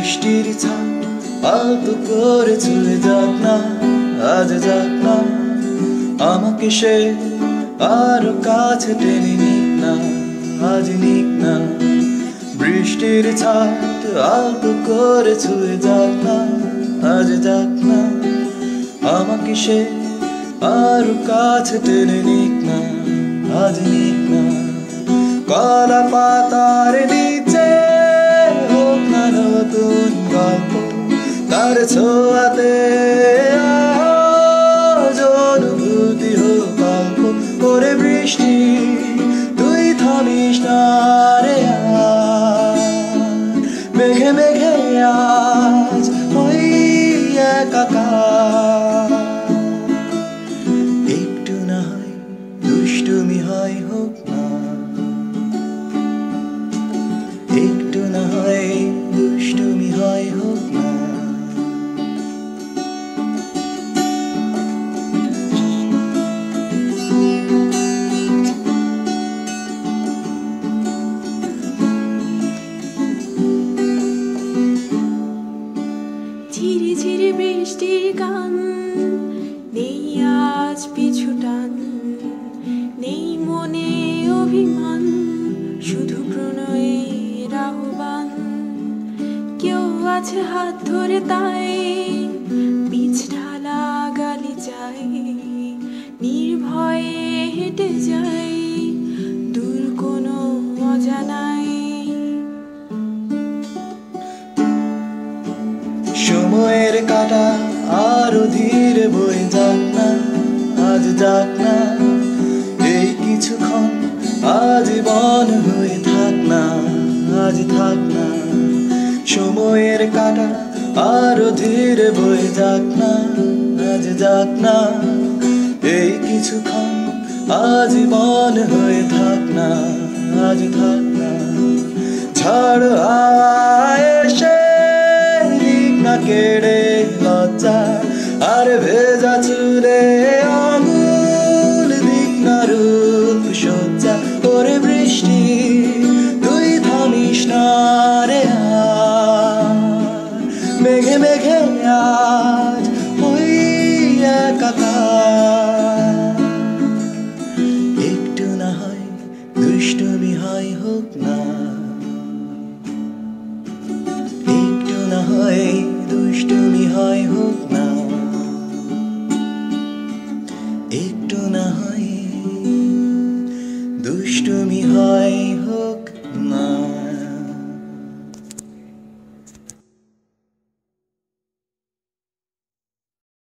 বৃষ্টির ছাপ আলতো করে চলে যাক না, আজ যাক না, আমাকে সে আরো কাছে টেনে নিক না, আজ নিক না। বৃষ্টির ছাপ আলতো করে চলে যাক না, আজ যাক না, আমাকে সে আরো কাছে টেনে নিক না, আজ নিক না। কলা পাতার নিচে হোক না নতুন গল্প, তার ছোঁয়াতে আজ অনুভূতি হোক গল্প। ওরে বৃষ্টি তুই থামিস না রে আর, মেঘে মেঘে আজ ওই একাকার। একটু না হয় দুষ্টুমি হয় হোক না, একটু না হয় দুষ্টুমি হয় হোক না। ঝিরি ঝিরি বৃষ্টির গান, নেই আজ পিছু টান, নেই মনে অভিমান, শুধু প্রণয়ের আহ্বান। কেউ আছে হাত ধরে তাই পিছ ঢালা গালি চাই, নির্ভয়ে হেঁটে যাই দূর কোনো অজানাই। সময়ের কাঁটা আরো ধীরে বয়ে যাক না, আজ যাক না, এই কিছুক্ষণ আজীবন হয়ে থাক না, আজ থাক না। সময়ের কাঁটা আরো ধীরে বয়ে যাক না, আজ যাক না, এই কিছুক্ষণ আজীবন হয়ে থাক না, আজ থাক না। ঝড় হাওয়ায় এসে কেড়ে লজ্জা, আর ভেজা চুলে আঙুল দিক না রূপ সজ্জা। ওরে বৃষ্টি তুই থামিস না রে আর, মেঘে মেঘে আজ ওই একাকার। একটু না হয় দুষ্টুমি হয় হোক না, একটু না হয় দুষ্টুমি হয় হোক